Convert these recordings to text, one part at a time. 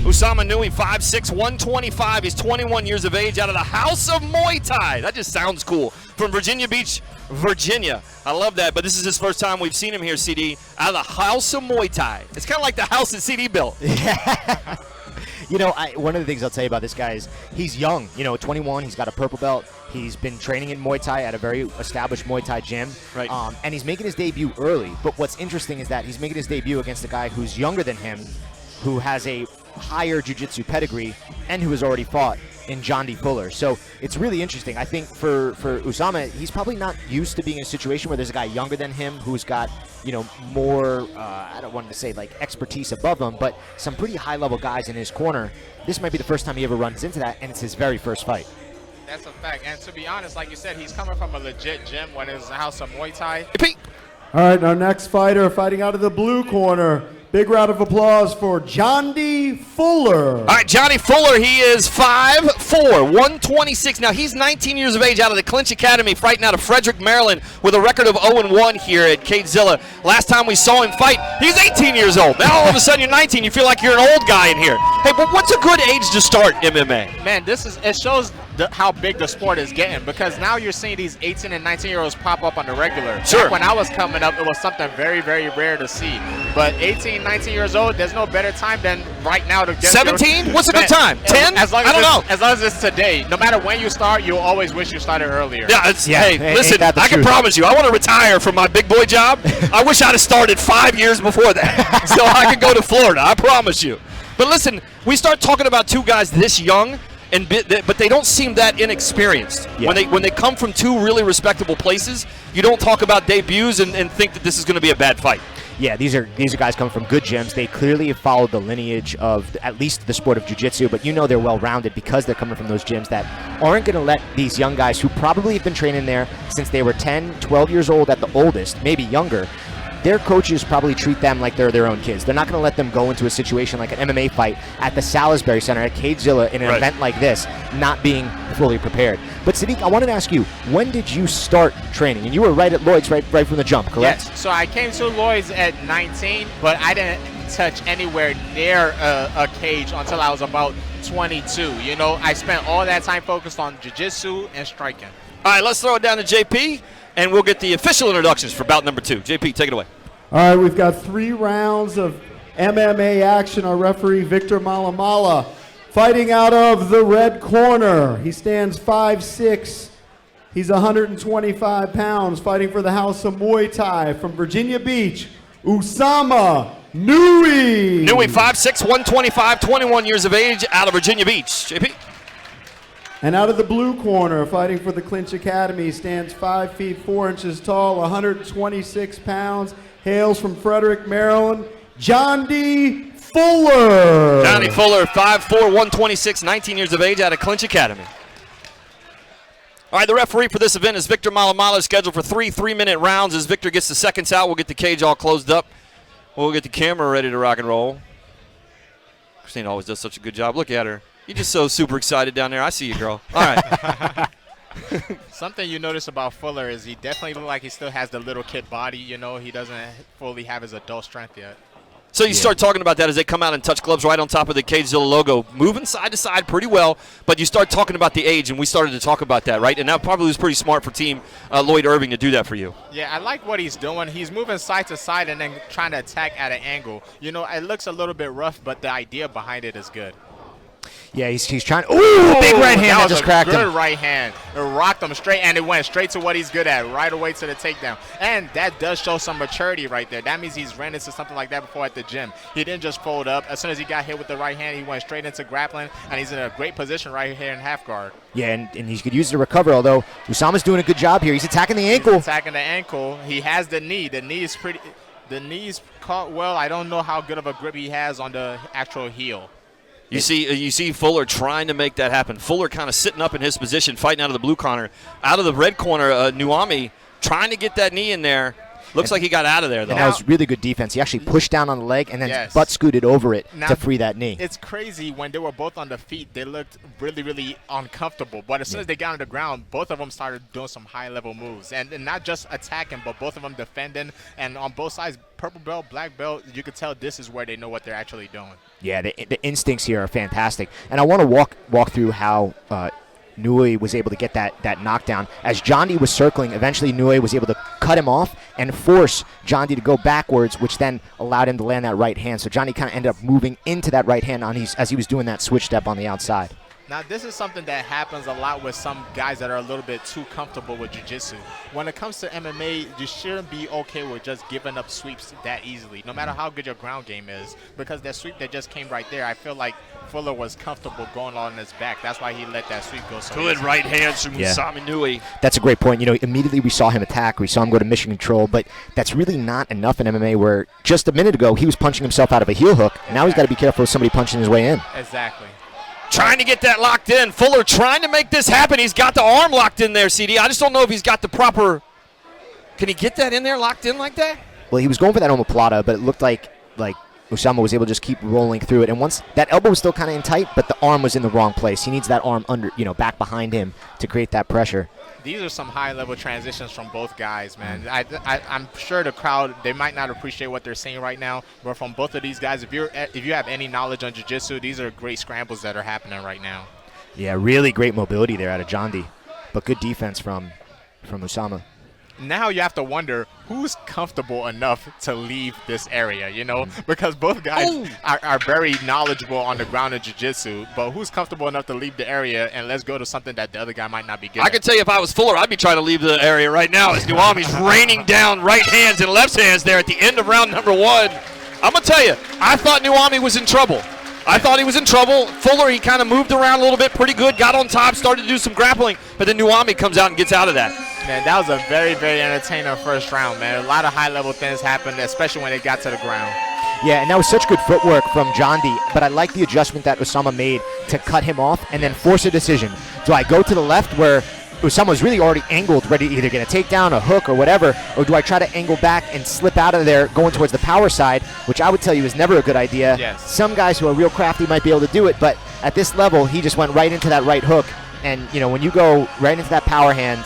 Oussama Noui, 5'6", 125. He's 21 years of age, out of the House of Muay Thai. That just sounds cool. From Virginia Beach, Virginia. I love that, but this is his first time we've seen him here, CD, out of the House of Muay Thai. It's kind of like the house that CD built. Yeah. You know, one of the things I'll tell you about this guy is he's young. 21. He's got a purple belt. He's been training in Muay Thai at a very established Muay Thai gym. Right. And he's making his debut early. But what's interesting is that he's making his debut against a guy who's younger than him, who has a higher jiu-jitsu pedigree, and who has already fought in Jhondy Fuller. So it's really interesting. I think for Oussama, he's probably not used to being in a situation where there's a guy younger than him who's got, more, I don't want to say like expertise above him, but some pretty high-level guys in his corner. This might be the first time he ever runs into that, and it's his very first fight. That's a fact. And to be honest, like you said, he's coming from a legit gym when it was a house of Muay Thai. All right, our next fighter fighting out of the blue corner. Big round of applause for Jhondy Fuller. All right, Jhondy Fuller, he is 5'4", 126. Now, he's 19 years of age, out of the Clinch Academy, fighting out of Frederick, Maryland, with a record of 0-1 here at CageZilla. Last time we saw him fight, he's 18 years old. Now, all of a sudden, you're 19. You feel like you're an old guy in here. Hey, but what's a good age to start MMA? Man, it shows how big the sport is getting, because now you're seeing these 18 and 19-year-olds pop up on the regular. Sure. Back when I was coming up, it was something very, very rare to see. But 18, 19 years old, there's no better time than right now to get 17? What's a good time? 10? I don't know. As long as it's today. No matter when you start, you'll always wish you started earlier. Yeah, hey, listen, I can promise you, I want to retire from my big boy job. I wish I'd have started 5 years before that so I could go to Florida. I promise you. But listen, we start talking about two guys this young, but they don't seem that inexperienced. Yeah. When they come from two really respectable places, you don't talk about debuts and think that this is going to be a bad fight. Yeah, these are guys coming from good gyms. They clearly have followed the lineage of at least the sport of jiu-jitsu, but they're well-rounded because they're coming from those gyms that aren't going to let these young guys who probably have been training there since they were 10, 12 years old at the oldest, maybe younger. Their coaches probably treat them like they're their own kids. They're not going to let them go into a situation like an MMA fight at the Salisbury Center at CageZilla in an event like this, not being fully prepared. But Sadiq, I wanted to ask you, when did you start training? And you were right at Lloyd's right from the jump, correct? Yes. So I came to Lloyd's at 19, but I didn't touch anywhere near a cage until I was about 22. I spent all that time focused on jiu-jitsu and striking. All right, let's throw it down to JP, and we'll get the official introductions for bout number 2. JP, take it away. All right, we've got 3 rounds of MMA action. Our referee, Victor Malamala, fighting out of the red corner. He stands 5'6". He's 125 pounds, fighting for the House of Muay Thai from Virginia Beach, Oussama Noui. Noui, 5'6", 125, 21 years of age, out of Virginia Beach. JP. And out of the blue corner, fighting for the Clinch Academy, stands 5 feet 4 inches tall, 126 pounds, hails from Frederick, Maryland, Jhondy Fuller. Jhondy Fuller, 5'4", 126, 19 years of age, out of Clinch Academy. All right, the referee for this event is Victor Malamala, scheduled for 3 3-minute rounds. As Victor gets the seconds out, we'll get the cage all closed up. We'll get the camera ready to rock and roll. Christine always does such a good job. Look at her. You're just so super excited down there. I see you, girl. All right. Something you notice about Fuller is he definitely looks like he still has the little kid body. He doesn't fully have his adult strength yet. So you start talking about that as they come out and touch gloves right on top of the CageZilla logo, moving side to side pretty well, but you start talking about the age, and we started to talk about that, right? And that probably was pretty smart for Team Lloyd Irving to do that for you. Yeah, I like what he's doing. He's moving side to side and then trying to attack at an angle. It looks a little bit rough, but the idea behind it is good. Yeah, he's trying. Ooh, big right hand that just cracked him. Good right hand. It rocked him straight, and it went straight to what he's good at, right away to the takedown. And that does show some maturity right there. That means he's ran into something like that before at the gym. He didn't just fold up. As soon as he got hit with the right hand, he went straight into grappling, and he's in a great position right here in half guard. Yeah, and he could use it to recover, although Oussama's doing a good job here. He's attacking the ankle. He's attacking the ankle. He has the knee. The knee is pretty. The knee's caught well. I don't know how good of a grip he has on the actual heel. You see Fuller trying to make that happen. Fuller kind of sitting up in his position, fighting out of the blue corner. Out of the red corner, Noui trying to get that knee in there. Looks like he got out of there, though. And that was really good defense. He actually pushed down on the leg and then Yes. butt scooted over it Now, to free that knee. It's crazy when they were both on the feet, they looked really, really uncomfortable. But as soon as they got on the ground, both of them started doing some high-level moves. And not just attacking, but both of them defending. And on both sides, purple belt, black belt, you could tell this is where they know what they're actually doing. Yeah, the instincts here are fantastic. And I want to walk through how Noui was able to get that knockdown. As Jhondy was circling, eventually Noui was able to cut him off and force Jhondy to go backwards, which then allowed him to land that right hand. So Jhondy kind of ended up moving into that right hand as he was doing that switch step on the outside. Now, this is something that happens a lot with some guys that are a little bit too comfortable with jiu-jitsu. When it comes to MMA, you shouldn't be okay with just giving up sweeps that easily, no matter how good your ground game is, because that sweep that just came right there, I feel like Fuller was comfortable going on his back. That's why he let that sweep go so Good easy. right hands from Oussama Noui. That's a great point. Immediately we saw him attack. We saw him go to mission control, but that's really not enough in MMA where just a minute ago he was punching himself out of a heel hook. Now he's got to be careful of somebody punching his way in. Exactly. Trying to get that locked in. Fuller trying to make this happen. He's got the arm locked in there, CD. I just don't know if he's got the proper... Can he get that in there locked in like that? Well, he was going for that omoplata, but it looked like Oussama was able to just keep rolling through it. And once that elbow was still kind of in tight, but the arm was in the wrong place. He needs that arm under, back behind him to create that pressure. These are some high-level transitions from both guys, man. I'm sure the crowd, they might not appreciate what they're seeing right now, but from both of these guys, if you have any knowledge on jiu-jitsu, these are great scrambles that are happening right now. Yeah, really great mobility there out of Jhondy, but good defense from Oussama. Now you have to wonder who's comfortable enough to leave this area, because both guys are very knowledgeable on the ground in jiu-jitsu, but who's comfortable enough to leave the area and let's go to something that the other guy might not be good I can tell you if I was Fuller, I'd be trying to leave the area right now as Nouami's raining down right hands and left hands there at the end of round number 1. I'm going to tell you, I thought Nouami was in trouble. I thought he was in trouble. Fuller, he kind of moved around a little bit pretty good, got on top, started to do some grappling, but then Nouami comes out and gets out of that. Man, that was a very, very entertaining first round, man. A lot of high-level things happened, especially when they got to the ground. Yeah, and that was such good footwork from Jhondy, but I like the adjustment that Oussama made to cut him off and then force a decision. Do I go to the left where Oussama was really already angled, ready to either get a takedown, a hook, or whatever, or do I try to angle back and slip out of there going towards the power side, which I would tell you is never a good idea. Yes. Some guys who are real crafty might be able to do it, but at this level, he just went right into that right hook, and when you go right into that power hand,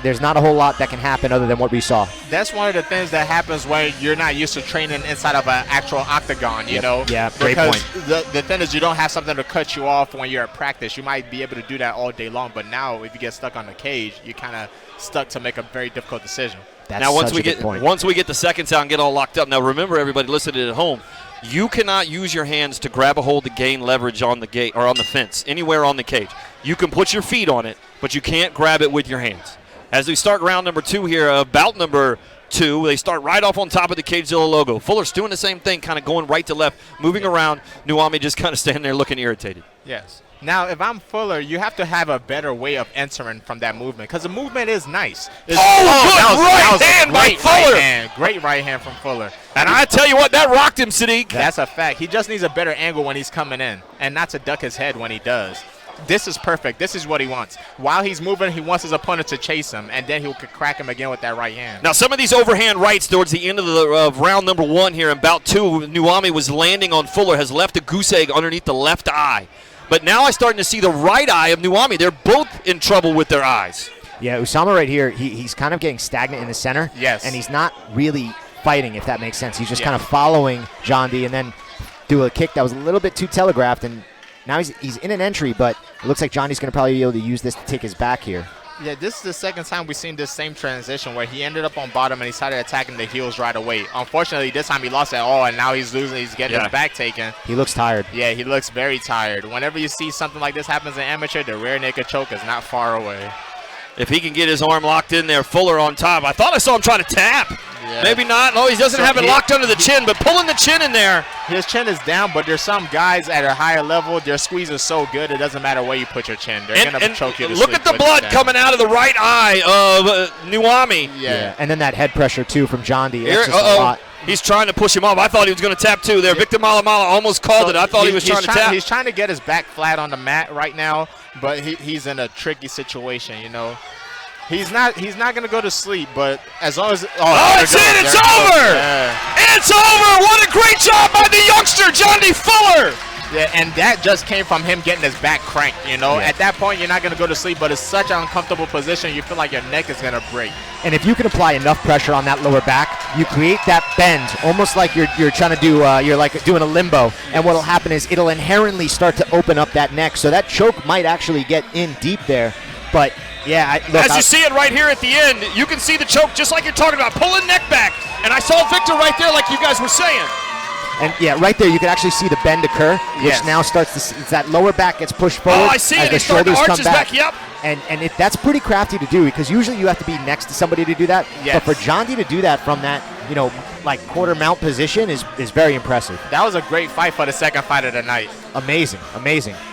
there's not a whole lot that can happen other than what we saw. That's one of the things that happens when you're not used to training inside of an actual octagon, you know? Yeah, great because point. The thing is you don't have something to cut you off when you're at practice. You might be able to do that all day long, but now if you get stuck on the cage, you're kind of stuck to make a very difficult decision. That's now, once such we a good get point. once we get the seconds out and get all locked up. Now, remember, everybody listening at home, you cannot use your hands to grab a hold to gain leverage on the gate or on the fence anywhere on the cage. You can put your feet on it, but you can't grab it with your hands. As we start round number 2 here, bout number 2, they start right off on top of the CageZilla logo. Fuller's doing the same thing, kind of going right to left, moving around. Nouami just kind of standing there looking irritated. Yes. Now, if I'm Fuller, you have to have a better way of entering from that movement because the movement is nice. Good right hand by Fuller. Great right hand from Fuller. And I tell you what, that rocked him, Sadiq. That's a fact. He just needs a better angle when he's coming in and not to duck his head when he does. This is perfect. This is what he wants. While he's moving, he wants his opponent to chase him, and then he'll crack him again with that right hand. Now, some of these overhand rights towards the end of round number 1 here in bout 2, Nouami was landing on Fuller, has left a goose egg underneath the left eye. But now I'm starting to see the right eye of Nouami. They're both in trouble with their eyes. Yeah, Oussama right here, he's kind of getting stagnant in the center. Yes. And he's not really fighting, if that makes sense. He's just kind of following Jhondy and then do a kick that was a little bit too telegraphed, and now he's in an entry, but it looks like Johnny's going to probably be able to use this to take his back here. Yeah, this is the second time we've seen this same transition where he ended up on bottom and he started attacking the heels right away. Unfortunately, this time he lost it all, and now he's losing. He's getting his back taken. He looks tired. Yeah, he looks very tired. Whenever you see something like this happens in amateur, the rear naked choke is not far away. If he can get his arm locked in there, Fuller on top. I thought I saw him trying to tap. Yeah. Maybe not. No, he doesn't have it locked under the chin, but pulling the chin in there. His chin is down, but there's some guys at a higher level, their squeeze is so good, it doesn't matter where you put your chin. They're going to choke you to look sleep at the blood coming out of the right eye of Nouami. Yeah. And then that head pressure, too, from Jhondy. It's just a lot. He's trying to push him off. I thought he was going to tap, too. There, Victor Malamala almost called it. I thought he was trying to tap. He's trying to get his back flat on the mat right now, but he's in a tricky situation, you know. He's not going to go to sleep, but as long as it's in, it's over. Yeah. It's over. What a great job by the youngster, Jhondy Fuller. Yeah, and that just came from him getting his back cranked, you know. Yeah. At that point, you're not going to go to sleep, but it's such an uncomfortable position, you feel like your neck is going to break. And if you can apply enough pressure on that lower back, you create that bend, almost like you're trying to do, you're like doing a limbo. And what'll happen is it'll inherently start to open up that neck, so that choke might actually get in deep there. But yeah, As you see it right here at the end, you can see the choke just like you're talking about, pulling neck back. And I saw Victor right there like you guys were saying. And yeah, right there you can actually see the bend occur, which now starts to that lower back gets pushed forward. Oh, I see as it. the He's starting to shoulders arch come his back. Yep. And that's pretty crafty to do because usually you have to be next to somebody to do that. Yes. But for Jhondy to do that from that, like quarter mount position is very impressive. That was a great fight for the second fight of the night. Amazing.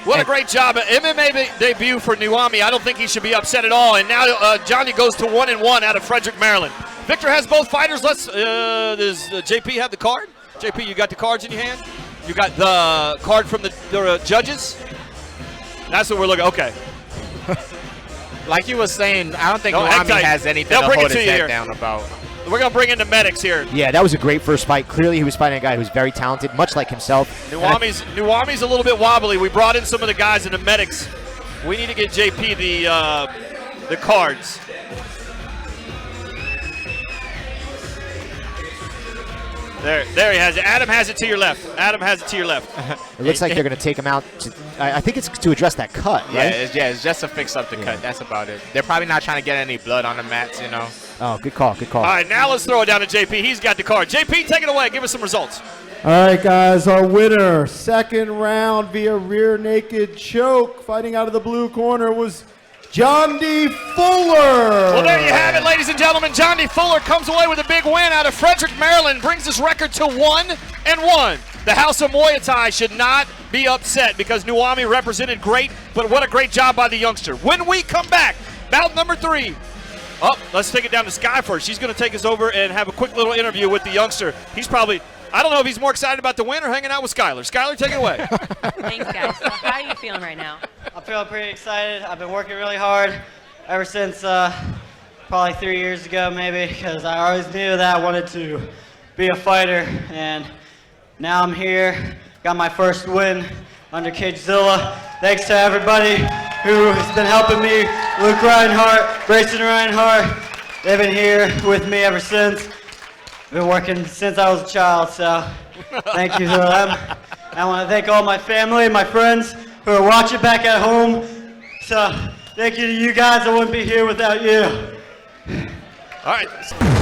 What a great job. MMA debut for Noui. I don't think he should be upset at all. And now Jhondy goes to 1-1 out of Frederick, Maryland. Victor has both fighters. Does JP have the card? JP, you got the cards in your hand? You got the card from the judges? That's what we're looking. Okay. Like you were saying, I don't think No, hang Noui tight. has anything They'll to bring hold it to his you head here. down about. We're going to bring in the medics here. Yeah, that was a great first fight. Clearly he was fighting a guy who's very talented, much like himself. Nouami's a little bit wobbly. We brought in some of the guys in the medics. We need to get JP the cards. There he has it. Adam has it to your left. It looks like they're going to take him out. I think it's to address that cut, right? It's just to fix up the cut. That's about it. They're probably not trying to get any blood on the mats, you know. Oh, good call. All right, now let's throw it down to JP. He's got the card. JP, take it away. Give us some results. All right, guys, our winner, second round via rear naked choke, fighting out of the blue corner was Jhondy Fuller. Well, there you have it, ladies and gentlemen. Jhondy Fuller comes away with a big win out of Frederick, Maryland, brings his record to 1-1. The House of Muay Thai should not be upset because Noui represented great, but what a great job by the youngster. When we come back, bout number 3. Oh, let's take it down to Sky first. She's going to take us over and have a quick little interview with the youngster. He's probably, I don't know if he's more excited about the win or hanging out with Skylar. Skylar, take it away. Thanks, guys. So how are you feeling right now? I'm feeling pretty excited. I've been working really hard ever since probably 3 years ago maybe, because I always knew that I wanted to be a fighter, and now I'm here. Got my first win under CageZilla. Thanks to everybody who has been helping me. Luke Reinhardt, Grayson Reinhardt. They've been here with me ever since. I've been working since I was a child, so thank you to them. I want to thank all my family, my friends who are watching back at home. So thank you to you guys. I wouldn't be here without you. All right.